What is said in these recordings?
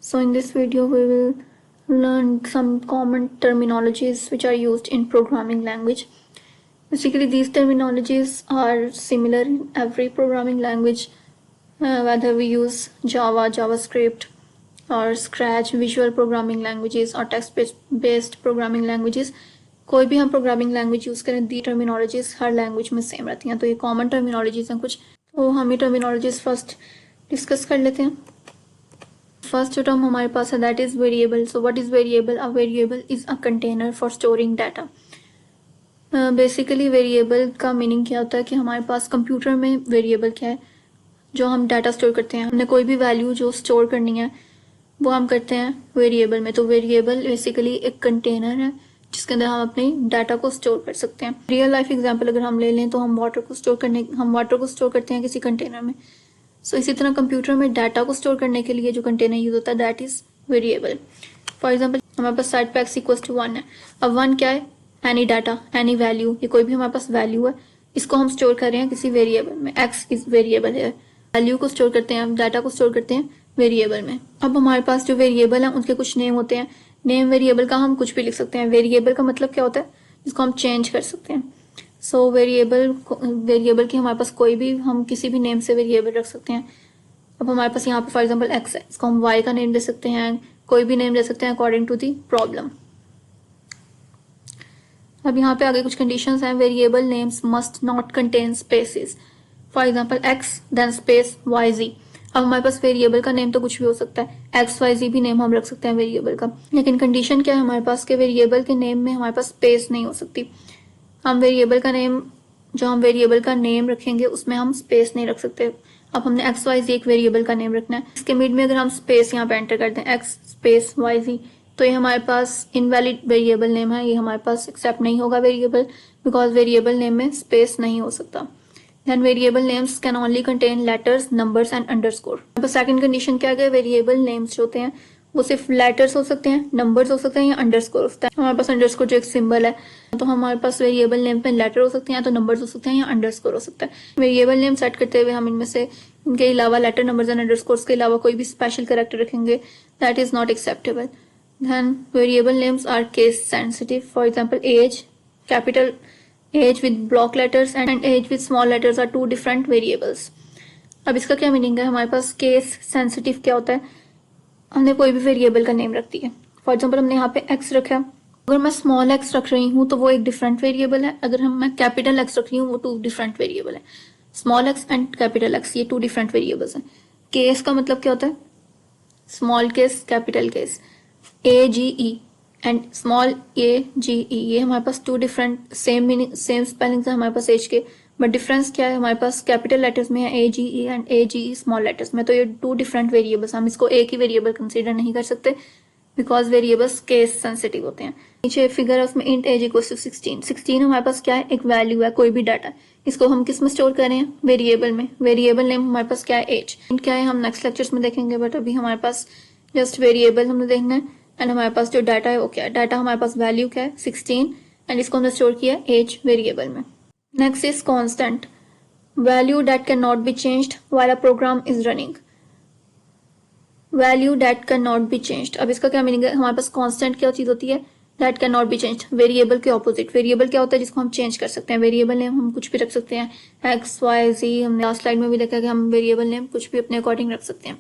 So in this video we will learn some common terminologies which are used in programming language. Basically these terminologies are similar in every programming language, whether we use Java, JavaScript or Scratch, visual programming languages or text-based programming languages. कोई भी हम programming language use करें, दी terminologies हर language में same रहती हैं. तो ये common terminologies हैं कुछ, तो हम ये टर्मिनोलॉजीज फर्स्ट डिस्कस कर लेते हैं. फर्स्ट जो टर्म हमारे पास है that is variable. So what is variable? A variable is a container for storing data. Basically variable का मीनिंग क्या होता है कि हमारे पास कंप्यूटर में वेरिएबल क्या है, जो हम डाटा स्टोर करते हैं. हमने कोई भी वैल्यू जो स्टोर करनी है वो हम करते हैं वेरिएबल में. तो वेरिएबल बेसिकली एक कंटेनर है जिसके अंदर हम अपने डाटा को स्टोर कर सकते हैं. रियल लाइफ एग्जांपल अगर हम ले लें तो हम वाटर को स्टोर करते हैं किसी कंटेनर में. सो इसी तरह कंप्यूटर में डाटा को स्टोर करने के लिए जो कंटेनर यूज होता है that is variable. For example हमारे पास सेट पे x इक्वल्स टू 1 है. अब 1 क्या है? एनी डाटा, एनी वैल्यू, ये कोई भी हमारे पास वैल्यू है, इसको हम स्टोर कर रहे हैं किसी वेरिएबल में. x इज वेरिएबल है, वैल्यू को स्टोर करते हैं, डाटा को स्टोर करते हैं वेरिएबल में. अब हमारे पास जो वेरिएबल है उनके कुछ नेम होते हैं. नेम वेरिएबल का हम कुछ भी लिख सकते हैं. वेरिएबल का मतलब क्या होता है? जिसको हम चेंज कर सकते हैं. सो वेरिएबल की हमारे पास कोई भी, हम किसी भी नेम से वेरिएबल रख सकते हैं. अब हमारे पास यहाँ पे फॉर एग्जांपल x है, इसको हम y का नेम दे सकते हैं, कोई भी नेम दे सकते हैं अकॉर्डिंग टू दी प्रॉब्लम. अब यहाँ पे आगे कुछ कंडीशंस हैं. Variable names must not contain spaces. For example x then space yz. अब हमारे पास वेरिएबल का नेम तो कुछ भी हो सकता है, XYZ भी नेम हम रख सकते हैं वेरिएबल का. लेकिन कंडीशन क्या है हमारे पास के वेरिएबल के नेम में हमारे पास स्पेस नहीं हो सकती. हम वेरिएबल का नेम रखेंगे उसमें हम स्पेस नहीं रख सकते. अब हमने XYZ एक वेरिएबल का नेम रखना है, इसके मिड में अगर हम स्पेस यहाँ पे एंटर कर दें x स्पेस YZ, तो ये हमारे पास इनवैलिड वेरिएबल नेम है, ये हमारे पास एक्सेप्ट नहीं होगा वेरिएबल, बिकॉज वेरिएबल नेम में स्पेस नहीं हो सकता. Then variable names can only contain letters, numbers and underscore. अब सेकंड कंडीशन क्या है? वेरिएबल नेम्स जो होते हैं वो सिर्फ लेटर्स हो सकते हैं, नंबर्स हो सकते हैं या अंडरस्कोर हो सकता है. हमारे पास अंडरस्कोर जो एक सिंबल है, तो हमारे पास वेरिएबल नेम पे लेटर हो सकते हैं, तो नंबर्स हो सकते हैं या अंडरस्कोर हो सकता है. वेरिएबल नेम सेट करते हुए हम इनमें से इनके अलावा लेटर, नंबर्स एंड अंडरस्कोर्स के अलावा कोई भी स्पेशल कैरेक्टर रखेंगे that is not acceptable. Then variable names are case sensitive. For example age, capital age with block letters and age with small letters are two different variables. अब इसका क्या meaning है? हमारे पास केस सेंसिटिव क्या होता है? हमने कोई भी वेरिएबल का नेम रख दिया. फॉर एग्जांपल हमने यहाँ पे x रखा, अगर मैं स्मॉल x रख रही हूँ तो वो एक डिफरेंट वेरिएबल है. अगर मैं कैपिटल x रख रही हूँ वो टू डिफरेंट वेरिएबल है. Small x and capital x ये टू डिफरेंट वेरिएबल्स हैं. केस का मतलब क्या होता है? Small case, capital case. AGE and small AGE, ये हमारे पास two different same meaning, same spelling है हमारे पास एज के, बट डिफरेंस क्या है? हमारे पास कैपिटल लेटर्स में है AGE and AGE small letters में. तो ये टू डिफरेंट वेरिएबल्स, हम इसको एक ही वेरिएबल कंसीडर नहीं कर सकते बिकॉज वेरिएबल्स केस सेंसिटिव होते हैं. नीचे फिगर है उसमें इंट एज इक्वल्स टू 16. 16 हमारे पास क्या है? एक वैल्यू है, कोई भी डाटा. इसको हम किस में स्टोर कर रहे हैं? वेरिएबल में. वेरिएबल नेम हमारे पास क्या है? एज. इंट क्या है हम नेक्स्ट लेक्चर्स में देखेंगे, बट अभी हमारे पास जस्ट वेरिएबल हमने देखना है. एंड हमारे पास जो डाटा है वो क्या है? डाटा हमारे पास वैल्यू क्या है? 16 एंड इसको हमने स्टोर किया एज वेरिएबल में. Next is constant. Value that can not be changed while a program is running. Value that can not be changed. अब इसका क्या मीनिंग है? हमारे पास कांस्टेंट क्या चीज होती है? That can not be changed. Variable के ऑपोजिट. वेरिएबल क्या होता है? जिसको हम चेंज कर सकते हैं. वेरिएबल नेम हम कुछ भी रख सकते हैं, XYZ. हमने लास्ट स्लाइड में भी देखा कि हम वेरिएबल नेम कुछ भी अपने अकॉर्डिंग रख सकते हैं.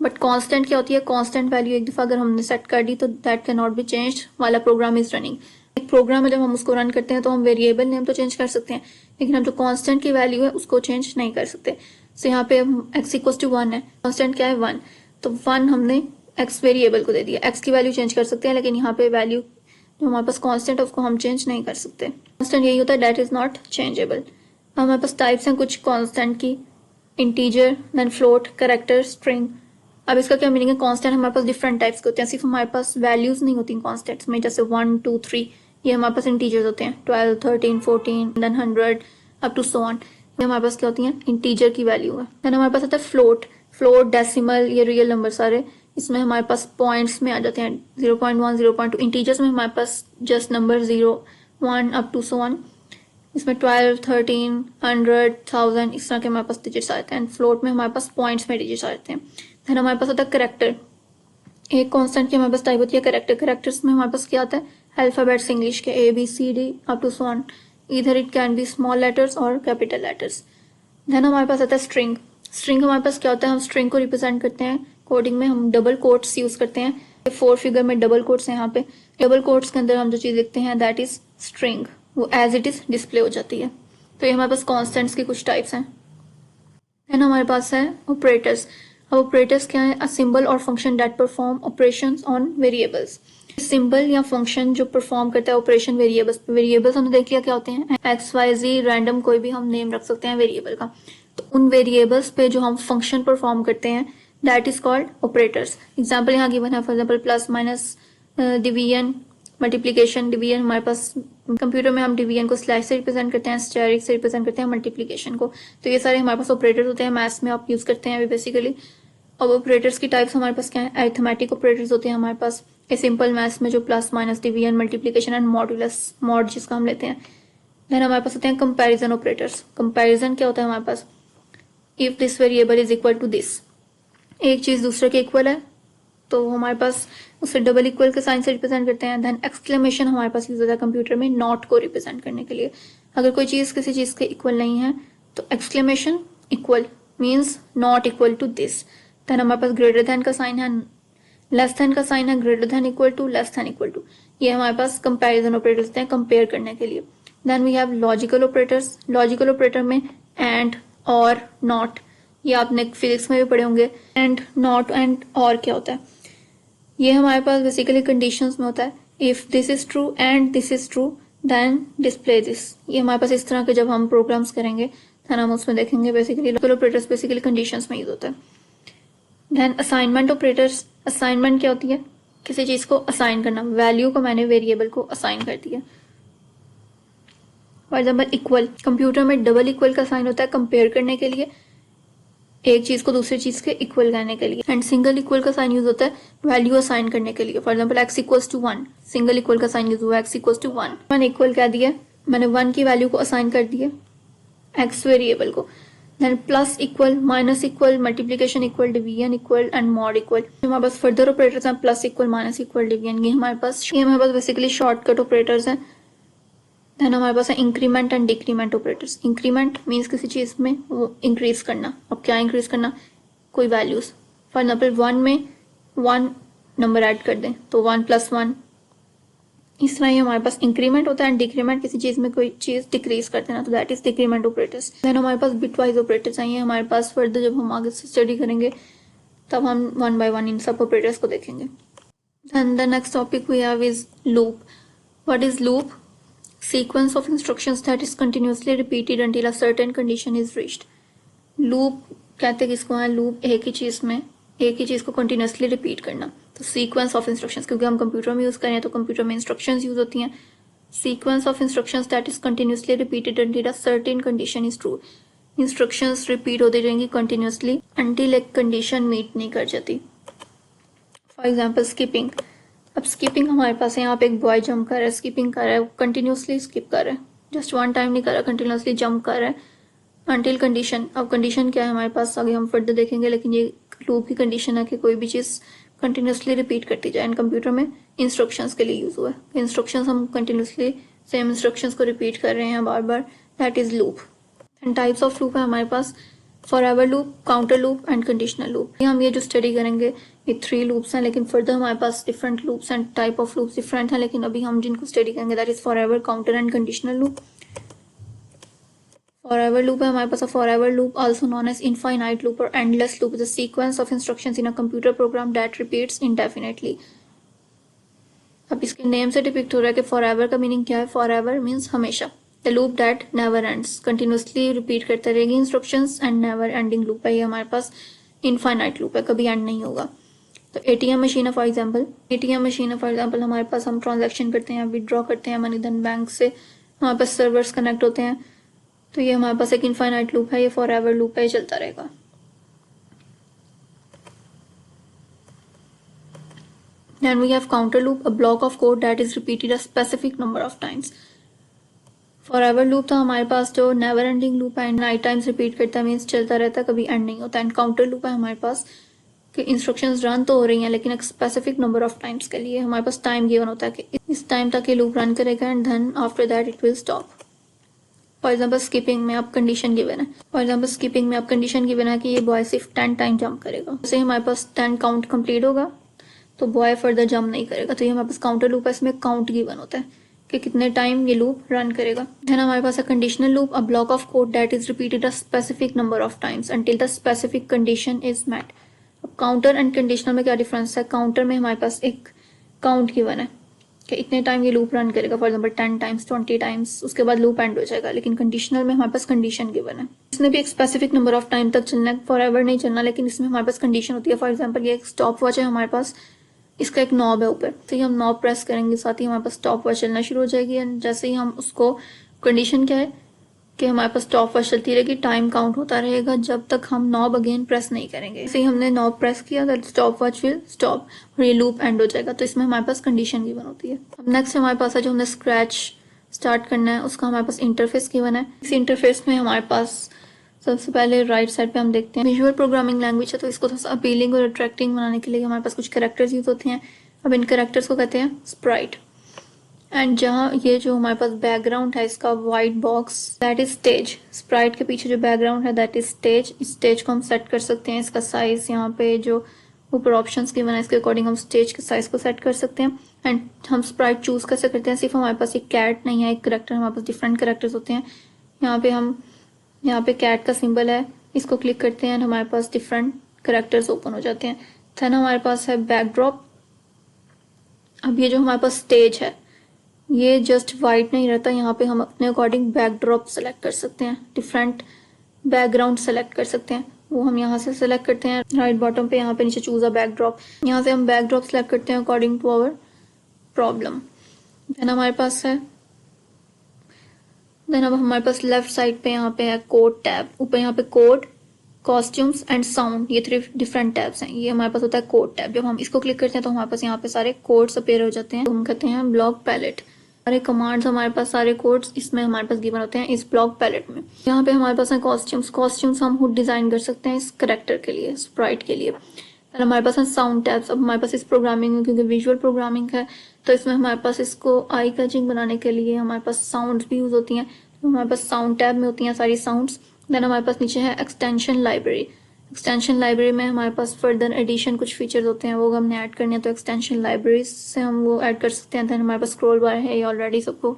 बट कांस्टेंट क्या होती है? कांस्टेंट वैल्यू एक दफा अगर हमने सेट कर दी तो that can not be changed while a program is running. एक प्रोग्राम है जब हम उसको रन करते हैं तो हम वेरिएबल नेम तो चेंज कर सकते हैं, लेकिन हम जो कांस्टेंट की वैल्यू है उसको चेंज नहीं कर सकते. सो यहाँ पे x इक्वल्स टू 1 है, कांस्टेंट क्या है? 1. तो 1 हमने x वेरिएबल को दे दिया. x की वैल्यू चेंज कर सकते हैं, लेकिन यहाँ पे वैल्यू जो हमारे पास कांस्टेंट है उसको हम चेंज नहीं कर सकते. कांस्टेंट यही होता है, दैट इज नॉट चेंजेबल. हमारे पास टाइप्स हैं कुछ कांस्टेंट की, integer, then float, character, string. अब इसका क्या मीनिंग है? कांस्टेंट हमारे पास डिफरेंट टाइप्स के होते हैं, सिर्फ हमारे पास वैल्यूज नहीं होती कांस्टेंट्स में, जैसे 1 2 3 ये हमारे पास इंटीजर्स होते हैं. 12 13 14 then 100 up to so on, ये हमारे पास क्या होती हैं? इंटीजर की वैल्यू है. देन हमारे पास आता है फ्लोट. फ्लोट, डेसिमल, ये रियल नंबर सारे, इसमें हमारे पास पॉइंट्स में आ जाते हैं 0.1 0.2. इंटीजर्स में हमारे पास just number 0 1 up to so on. इसमें 12 13 100 1000 इस तरह के हमारे पास डिजिट्स आते हैं. फ्लोट में हमारे पास पॉइंट्स में डिजिट्स आते हैं. फिर हमारे पास होता है करेक्टर. एक कांस्टेंट की हमारे पास टाइप होती है कैरेक्टर। कैरेक्टर्स में हमारे पास क्या आता है, अल्फाबेट्स इंग्लिश के ABCD up to so on, इधर it can be small letters और कैपिटल लेटर्स। देन हमारे पास आता है स्ट्रिंग। स्ट्रिंग हमारे पास क्या होता है, हम स्ट्रिंग को रिप्रेजेंट करते हैं कोडिंग में, हम डबल कोट्स यूज करते हैं। 4 फिगर में डबल कोट्स हैं, यहाँ पे डबल कोट्स के अंदर हम जो चीज लिखते हैं दैट इज स्ट्रिंग, वो एज इट इज डिस्प्ले हो जाती है। तो ये हमारे पास कॉन्स्टेंट्स की कुछ टाइप्स हैं। देन हमारे पास है ऑपरेटर्स। अब ऑपरेटर्स क्या है, अ सिंबल और function that perform operations on variables. Symbol या फंक्शन जो परफॉर्म करता है ऑपरेशन वेरिएबल्स पे। वेरिएबल्स हमने देख लिया क्या होते हैं, XYZ रैंडम कोई भी हम नेम रख सकते हैं वेरिएबल का। तो उन वेरिएबल्स पे जो हम फंक्शन परफॉर्म करते हैं that is called operators. Example यहाँ गिवन है, for example plus minus, division, multiplication. Division हमारे पास कंप्यूटर में हम डिवीजन को स्लैश से रिप्रेजेंट करते हैं, स्टेरिक से रिप्रेजेंट करते हैं मल्टीप्लीकेशन को। तो ये सारे हमारे पास ऑपरेटर्स होते हैं, मैथ्स में आप यूज करते हैं बेसिकली। अब ऑपरेटर्स की टाइप्स हमारे पास क्या है, अरिथमेटिक ऑपरेटर्स होते हैं हमारे पास, ए सिंपल मैथ्स में जो plus minus division multiplication and modulus mod जिसका हम लेते हैं। देन हमारे पास होते हैं कंपैरिजन ऑपरेटर्स। कंपैरिजन क्या होता है हमारे पास, if this variable is equal to this, एक चीज दूसरे के इक्वल है तो हमारे पास उसे डबल इक्वल के साइन से रिप्रेजेंट करते हैं। देन एक्सक्लेमेशन हमारे पास यूज होता है कंप्यूटर में नॉट को रिप्रेजेंट करने के लिए। अगर कोई चीज किसी चीज के इक्वल नहीं है तो exclamation equal means not equal to this. Then हमारे पास ग्रेटर देन का साइन है, लेस देन का साइन है, greater than equal to, less than equal to. ये हमारे पास कंपैरिजन ऑपरेटर्स होते हैं कंपेयर करने के लिए। Then we have logical operators. Logical operator में एंड, और, नॉट, ये आपने फिजिक्स में भी पढ़े होंगे। एंड, नॉट एंड और क्या होता है, ये हमारे पास बेसिकली कंडीशंस में होता है। If this is true and this is true then display this. ये हमारे पास इस तरह के जब हम प्रोग्राम्स करेंगे देन हम उसमें देखेंगे basically logical operators basically conditions में यूज होता है। Then assignment operators. असाइनमेंट क्या होती है, किसी चीज को असाइन करना, वैल्यू को मैंने वेरिएबल को असाइन कर दिया। फॉर एग्जाम्पल इक्वल, कंप्यूटर में डबल इक्वल का साइन होता है कंपेयर करने के लिए, एक चीज को दूसरी चीज के इक्वल करने के लिए। एंड सिंगल इक्वल का साइन यूज होता है वैल्यू असाइन करने के लिए। For example x equals to 1, single equal का साइन यूज हुआ x इक्वल्स टू 1। 1 इक्वल क्या दिया, मैंने 1 की वैल्यू को असाइन कर दिया x वेरिएबल को। Then plus equal, minus equal, multiplication equal, division equal and mod equal. हमारे पास फर्दर ऑपरेटर्स हैं, plus equal, minus equal, division. ये हमारे पास बेसिकली शॉर्टकट ऑपरेटर्स हैं। देन हमारे पास है increment and decrement operators. Increment means किसी चीज में वो इंक्रीज करना। अब क्या इंक्रीज करना, कोई वैल्यूज, फॉर एग्जाम्पल 1 में 1 नंबर ऐड कर दें तो 1 + 1, इस तरह ही हमारे पास इंक्रीमेंट होता है। एंड डिक्रीमेंट किसी चीज में कोई चीज डिक्रीज कर देना, तो that is decrement operators. Then हमारे पास बिटवाइज ऑपरेटर्स हैं, ये हमारे पास फर्दर जब हम आगे से स्टडी करेंगे तब हम 1 by 1 इन सब ऑपरेटर्स को देखेंगे। Then the next topic we have is loop. What is loop, sequence of instructions that is continuously repeated until a certain condition is reached। Loop कहते किसको है, लूप एक ही चीज में एक ही चीज को कंटिन्यूसली रिपीट करना। तो सीक्वेंस ऑफ इंस्ट्रक्शंस, क्योंकि हम कंप्यूटर में यूज करें तो कंप्यूटर में इंस्ट्रक्शंस यूज होती हैं। Sequence of instructions that is continuously repeated until a certain condition is true। Instructions repeat होती रहेंगी कंटिन्यूसली until एक कंडीशन मीट नहीं कर जाती। For example skipping. अब स्किपिंग हमारे पास है, यहाँ पे एक बॉय जंप कर रहा है, स्किपिंग कर रहा है, कंटिन्यूसली स्किप कर रहा है, जस्ट 1 टाइम नहीं कर रहा, कंटिन्यूसली जंप कर रहा है अंटिल कंडीशन। अब कंडीशन क्या है हमारे पास, आगे हम फर्दर देखेंगे, लेकिन ये लूप की कंडीशन है कि कोई भी चीज़ कंटिन्यूसली रिपीट करती जाए। एंड कंप्यूटर में इंस्ट्रक्शंस के लिए यूज हुआ है। इंस्ट्रक्शंस हम कंटिन्यूसली सेम इंस्ट्रक्शंस को रिपीट कर रहे हैं बार बार, that is loop. And types of loop है हमारे पास, forever loop, counter loop and conditional loop. हम ये जो स्टडी करेंगे ये 3 लूप्स हैं, लेकिन फर्दर हमारे पास different loops and type of loops different हैं, लेकिन अभी हम जिनको स्टडी करेंगे that is forever, counter and conditional loop. Forever loop है हमारे पास, a forever loop also known as infinite loop और endless loop is a sequence of instructions in a computer program that repeats indefinitely. अब इसके name से depict हो रहा है कि फॉरएवर का मीनिंग क्या है। फॉरएवर मीन्स हमेशा, the loop that never ends, continuously repeat करते रहेगी instructions and never ending loop है। ये हमारे पास इनफाइनाइट लूप है, कभी एंड नहीं होगा। तो एटीएम मशीन है फॉर एग्जांपल, एटीएम मशीन है फॉर एग्जांपल, हमारे पास हम ट्रांजैक्शन करते हैं, विदड्रॉ करते हैं मनी धन बैंक से, हमारे पास सर्वर्स कनेक्ट होते हैं, तो ये हमारे पास एक इनफाइनाइट लूप है, ये फॉरएवर लूप है, ये चलता रहेगा। Then we have counter loop, a block of code that is repeated a specific number of times। Forever loop तो हमारे पास जो नेवर एंडिंग लूप है, नाइट टाइम्स रिपीट करता है, मीन्स चलता रहता है, कभी एंड नहीं होता। एंड काउंटर लूप है हमारे पास, कि इंस्ट्रक्शंस रन तो हो रही हैं लेकिन एक स्पेसिफिक नंबर ऑफ टाइम्स के लिए हमारे पास टाइम गिवन होता है कि इस टाइम तक ये लूप रन करेगा and then after that it will stop. For example skipping में आप कंडीशन गिवन है, फॉर एग्जाम्पल स्कीपिंग में आप कंडीशन गिवन है कि ये बॉय सिर्फ 10 टाइम जंप करेगा। जैसे हमारे पास 10 काउंट कंप्लीट होगा तो बॉय फर्दर जंप नहीं करेगा, तो ये हमारे पास काउंटर लूप है, इसमें काउंट गिवन होता है कि कितने टाइम ये लूप रन करेगा। देन हमारे पास है conditional loop, a block of code that is repeated a specific number of times until the specific condition is met. अब काउंटर एंड कंडीशनल में क्या डिफरेंस है? काउंटर में हमारे पास एक काउंट गिवन है कि इतने टाइम ये लूप रन करेगा, फॉर एग्जाम्पल 10 टाइम्स 20 टाइम्स, उसके बाद लूप एंड हो जाएगा। लेकिन कंडीशनल में हमारे पास कंडीशन गिवन है, इसमें भी एक स्पेसिफिक नंबर ऑफ टाइम तक चलना है, फॉर एवर नहीं चलना, लेकिन इसमें हमारे पास कंडीशन होती है। फॉर एग्जाम्पल ये एक स्टॉप वॉच है हमारे पास, इसका एक नॉब है ऊपर, तो ये हम नॉब प्रेस करेंगे साथ ही हमारे पास स्टॉप वॉच चलना शुरू हो जाएगी। एंड जैसे ही हम उसको, कंडीशन क्या है कि हमारे पास स्टॉप वॉच चलती रहेगी, टाइम काउंट होता रहेगा जब तक हम नॉब अगेन प्रेस नहीं करेंगे। जैसे ही हमने नॉब प्रेस किया तो स्टॉप वॉच विल स्टॉप और ये लूप एंड हो जाएगा। तो इसमें हमारे पास कंडीशन गिवन होती है। अब नेक्स्ट हमारे पास है जो हमने स्क्रैच स्टार्ट करना है, उसका हमारे पास इंटरफेस गिवन है। इस इंटरफेस में हमारे पास सबसे पहले राइट साइड पे हम देखते हैं विजुअल प्रोग्रामिंग लैंग्वेज है, तो इसको थोड़ा सा अपीलिंग और अट्रैक्टिंग बनाने के लिए हमारे पास कुछ कैरेक्टर्स यूज होते हैं। अब इन कैरेक्टर्स को कहते हैं स्प्राइट। एंड जहाँ ये जो हमारे पास बैकग्राउंड है इसका white box, that is stage. Sprite के पीछे जो बैकग्राउंड है दैट इज स्टेज। इस स्टेज को हम सेट कर सकते हैं, इसका साइज यहाँ पे जो ऊपर ऑप्शंस गिवन है इसके अकॉर्डिंग हम स्टेज के साइज को सेट कर सकते हैं। एंड हम स्प्राइट चूज कैसे करते हैं? सिर्फ हमारे पास एक कैट नहीं है, एक करेक्टर, हमारे पास डिफरेंट करेक्टर्स होते हैं। यहाँ पे कैट का सिंबल है, इसको क्लिक करते हैं एंड हमारे पास डिफरेंट करेक्टर्स ओपन हो जाते हैं। देन हमारे पास है बैकड्रॉप। अब ये जो हमारे पास स्टेज है ये जस्ट वाइट नहीं रहता, यहाँ पे हम अपने अकॉर्डिंग बैकड्रॉप सेलेक्ट कर सकते हैं, डिफरेंट बैकग्राउंड सेलेक्ट कर सकते हैं। वो हम यहाँ से सेलेक्ट करते हैं राइट बॉटम पे, यहाँ पे नीचे चूज अ बैकड्रॉप, यहाँ से हम बैकड्रॉप सेलेक्ट करते हैं according to our problem. Then हमारे पास है, देन अब हमारे पास लेफ्ट साइड पे यहाँ पे है कोड टैब। ऊपर यहाँ पे कोड, कॉस्ट्यूम्स एंड साउंड, ये 3 डिफरेंट टैब्स हैं। ये हमारे पास होता है कोड टैब। जब हम इसको क्लिक करते हैं तो हमारे पास यहाँ पे सारे कोड्स अपीयर हो जाते हैं, तो हम कहते हैं ब्लॉक पैलेट। सारे कमांड्स हमारे पास, सारे कोड्स इसमें हमारे पास गिवन होते हैं इस ब्लॉक पैलेट में। यहाँ पे हमारे पास है कॉस्ट्यूम्स। कॉस्ट्यूम्स हम खुद डिजाइन कर सकते हैं इस करेक्टर के लिए, स्प्राइट के लिए। और हमारे पास है साउंड टैब्स। अब हमारे पास इस प्रोग्रामिंग में, क्योंकि विजुअल प्रोग्रामिंग है, तो इसमें हमारे पास इसको आई कैचिंग बनाने के लिए हमारे पास साउंड्स भी यूज होती हैं, तो हमारे पास साउंड टैब में होती हैं सारी साउंड्स। देन हमारे पास नीचे है एक्सटेंशन लाइब्रेरी। एक्सटेंशन लाइब्रेरी में हमारे पास फर्दर एडिशन कुछ फीचर्स होते हैं, वो हमने ऐड करने हैं, तो एक्सटेंशन लाइब्रेरी से हम वो ऐड कर सकते हैं। देन हमारे पास स्क्रॉल बार है, ये ऑलरेडी सबको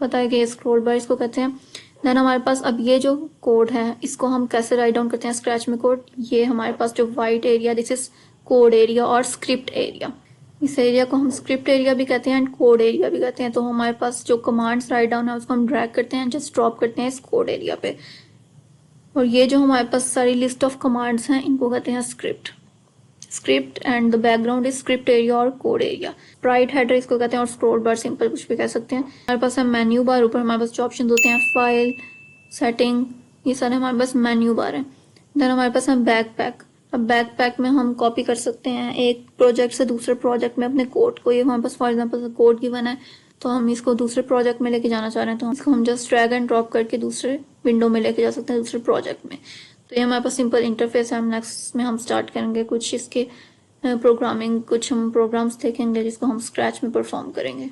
पता है कि ये स्क्रॉल बार इसको कहते हैं। देन हमारे पास अब ये जो कोड है इसको हम कैसे राइट डाउन करते हैं स्क्रैच में कोड। ये हमारे पास जो white area, this is code area और स्क्रिप्ट एरिया। इस एरिया को हम स्क्रिप्ट एरिया भी कहते हैं एंड कोड एरिया भी कहते हैं। तो हमारे पास जो कमांड्स राइट डाउन है उसको हम ड्रैग करते हैं, जस्ट ड्रॉप करते हैं इस कोड एरिया पे। और ये जो हमारे पास सारी लिस्ट ऑफ कमांड्स हैं इनको कहते हैं script and the background is script area और कोड एरिया। स्प्राइट हेडर इसको कहते हैं और स्क्रोल बार सिंपल कुछ भी कह सकते हैं। हमारे पास है मेन्यू बार। ऊपर हमारे पास जो ऑप्शन होते हैं फाइल, सेटिंग, ये सारे हमारे पास मेन्यू बार है। देन हमारे पास है बैकपैक। अब बैकपैक में हम कॉपी कर सकते हैं एक प्रोजेक्ट से दूसरे प्रोजेक्ट में अपने कोड को। ये हमारे पास फॉर एग्जांपल कोड गिवन है, तो हम इसको दूसरे प्रोजेक्ट में लेके जाना चाह रहे हैं, तो इसको हम जस्ट ड्रैग एंड ड्रॉप करके दूसरे विंडो में लेके जा सकते हैं, दूसरे प्रोजेक्ट में। तो ये हमारे पास सिंपल इंटरफेस है। हम नेक्स्ट में हम स्टार्ट करेंगे कुछ इसके प्रोग्रामिंग, कुछ हम प्रोग्राम्स देखेंगे जिसको हम स्क्रैच में परफॉर्म करेंगे।